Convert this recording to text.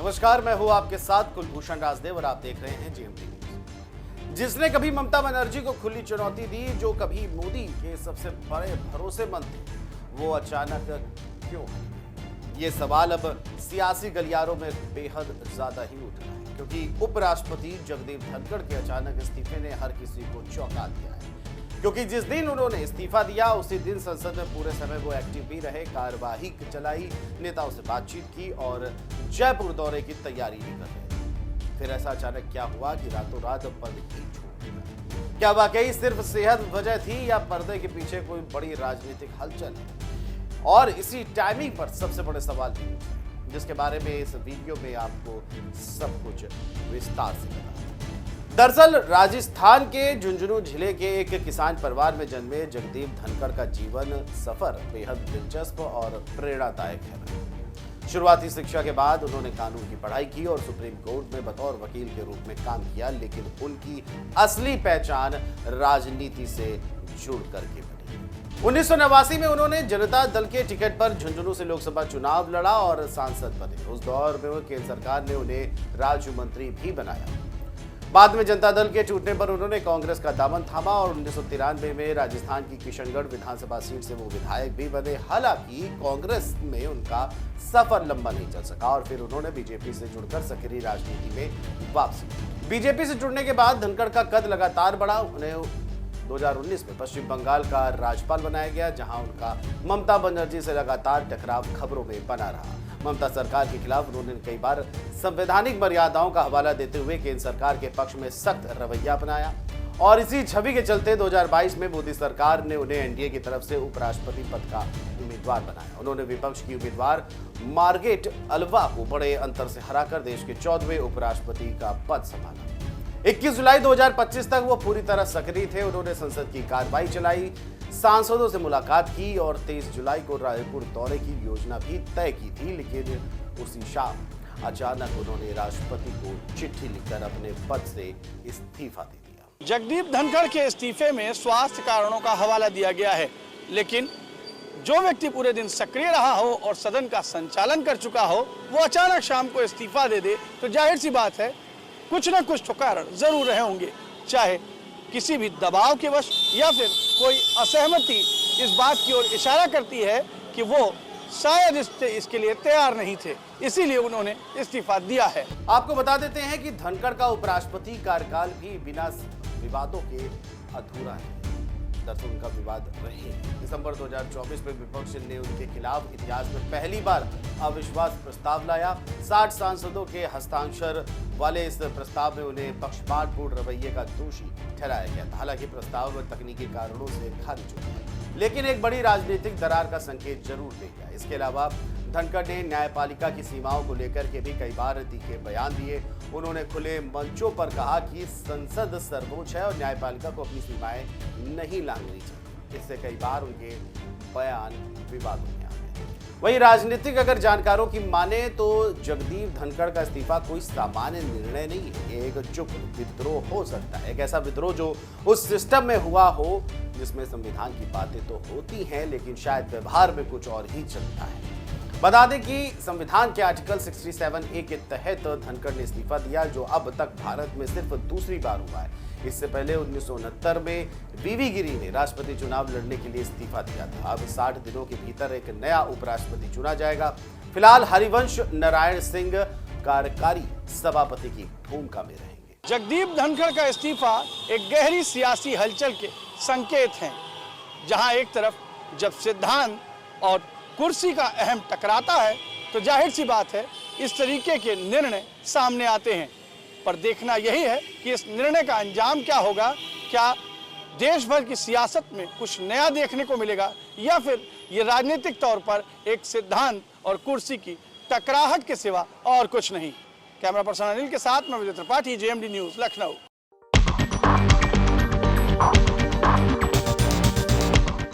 नमस्कार, मैं हूं आपके साथ कुलभूषण राजदेव और आप देख रहे हैं जीएमटी न्यूज। जिसने कभी ममता बनर्जी को खुली चुनौती दी, जो कभी मोदी के सबसे बड़े भरोसेमंद थे, वो अचानक क्यों हटे? ये सवाल अब सियासी गलियारों में बेहद ज्यादा ही उठ रहा है, क्योंकि उपराष्ट्रपति जगदीप धनखड़ के अचानक इस्तीफे ने हर किसी को चौंका दिया है। क्योंकि जिस दिन उन्होंने इस्तीफा दिया, उसी दिन संसद में पूरे समय वो एक्टिव भी रहे, कार्यवाही चलाई, नेताओं से बातचीत की और जयपुर दौरे की तैयारी भी कर रहे। फिर ऐसा अचानक क्या हुआ कि रातों रात पद ही छूट गया? क्या वाकई सिर्फ सेहत वजह थी या पर्दे के पीछे कोई बड़ी राजनीतिक हलचल है? और इसी टाइमिंग पर सबसे बड़े सवाल भी पूछे, जिसके बारे में इस वीडियो में आपको सब कुछ विस्तार से बताया। दरअसल राजस्थान के झुंझुनू जिले के एक किसान परिवार में जन्मे जगदीप धनखड़ का जीवन सफर बेहद दिलचस्प और प्रेरणादायक है। शुरुआती शिक्षा के बाद उन्होंने कानून की पढ़ाई की और सुप्रीम कोर्ट में बतौर वकील के रूप में काम किया, लेकिन उनकी असली पहचान राजनीति से जुड़ करके बनी। 1989 में उन्होंने जनता दल के टिकट पर झुंझुनू से लोकसभा चुनाव लड़ा और सांसद बने। उस दौर में केंद्र सरकार ने उन्हें राज्य मंत्री भी बनाया। बाद में जनता दल के टूटने पर उन्होंने कांग्रेस का दामन थामा और 1993 में राजस्थान की किशनगढ़ विधानसभा सीट से वो विधायक भी बने। हालांकि कांग्रेस में उनका सफर लंबा नहीं चल सका और फिर उन्होंने बीजेपी से जुड़कर सक्रिय राजनीति में वापसी। बीजेपी से जुड़ने के बाद धनखड़ का कद लगातार बढ़ा। उन्हें 2019 में पश्चिम बंगाल का राज्यपाल बनाया गया, जहां उनका ममता बनर्जी से लगातार टकराव खबरों में बना रहा। ममता सरकार के खिलाफ उन्होंने कई बार संवैधानिक मर्यादाओं का हवाला देते हुए केंद्र सरकार के पक्ष में सख्त रवैया अपनाया और इसी छवि के चलते 2022 में मोदी सरकार ने उन्हें एनडीए की तरफ से उपराष्ट्रपति पद का उम्मीदवार बनाया। उन्होंने विपक्ष की उम्मीदवार मार्गरेट अल्वा को बड़े अंतर से हराकर देश के 14वें उपराष्ट्रपति का पद संभाला। 21 जुलाई 2025 तक वो पूरी तरह सक्रिय थे। उन्होंने संसद की कार्रवाई चलाई, सांसदों से मुलाकात की और 23 जुलाई को रायपुर दौरे की योजना भी तय की थी, लेकिन उसी शाम अचानक उन्होंने राष्ट्रपति को चिट्ठी लिखकर अपने पद से इस्तीफा दे दिया। जगदीप धनखड़ के इस्तीफे में स्वास्थ्य कारणों का हवाला दिया गया है, लेकिन जो व्यक्ति पूरे दिन सक्रिय रहा हो और सदन का संचालन कर चुका हो, वो अचानक शाम को इस्तीफा दे दे तो जाहिर सी बात है कुछ न कुछ तो कारण जरूर रहे होंगे, चाहे किसी भी दबाव के वश या फिर कोई असहमति इस बात की ओर इशारा करती है कि वो शायद इसके लिए तैयार नहीं थे, इसीलिए उन्होंने इस्तीफा दिया है। आपको बता देते हैं कि धनखड़ का उपराष्ट्रपति कार्यकाल भी बिना विवादों के अधूरा है। दरअसल उनका विवाद रहे। दिसंबर 2024 में विपक्ष ने उनके खिलाफ इतिहास में पहली बार अविश्वास प्रस्ताव लाया। 60 सांसदों के हस्ताक्षर वाले इस प्रस्ताव में उन्हें पक्षपातपूर्ण रवैये का दोषी ठहराया गया था। हालांकि प्रस्ताव तकनीकी कारणों से खारिज हो गया, लेकिन एक बड़ी राजनीतिक दरार का संकेत जरूर दे गया। इसके अलावा धनखड़ ने न्यायपालिका की सीमाओं को लेकर के भी कई बार तीखे बयान दिए। उन्होंने खुले मंचों पर कहा कि संसद सर्वोच्च है और न्यायपालिका को अपनी सीमाएं नहीं लांघनी चाहिए। इससे कई बार उनके बयान विवादों में आ गए। वहीं राजनीतिक अगर जानकारों की माने तो जगदीप धनखड़ का इस्तीफा कोई सामान्य निर्णय नहीं है। एक चुप विद्रोह हो सकता है, एक ऐसा विद्रोह जो उस सिस्टम में हुआ हो जिसमें संविधान की बातें तो होती हैं, लेकिन शायद व्यवहार में कुछ और ही चलता है। बता दें कि संविधान के आर्टिकल 67A के तहत धनखड़ ने इस्तीफा दिया, जो अब तक भारत में सिर्फ दूसरी बार हुआ है। इससे पहले 1969 में वीवी गिरी ने राष्ट्रपति चुनाव लड़ने के लिए इस्तीफा दिया था। अब 60 दिनों के भीतर एक नया उपराष्ट्रपति चुना जाएगा। फिलहाल हरिवंश नारायण सिंह कार्यकारी सभापति की भूमिका में रहेंगे। जगदीप धनखड़ का इस्तीफा एक गहरी सियासी हलचल के संकेत हैं, जहां एक तरफ जब सिद्धांत और कुर्सी का अहम टकराता है तो जाहिर सी बात है इस तरीके के निर्णय सामने आते हैं। पर देखना यही है कि इस निर्णय का अंजाम क्या होगा। क्या देश भर की सियासत में कुछ नया देखने को मिलेगा या फिर ये राजनीतिक तौर पर एक सिद्धांत और कुर्सी की टकराहट के सिवा और कुछ नहीं। कैमरा पर्सन अनिल के साथ मैं विजय त्रिपाठी, जेएमडी न्यूज, लखनऊ।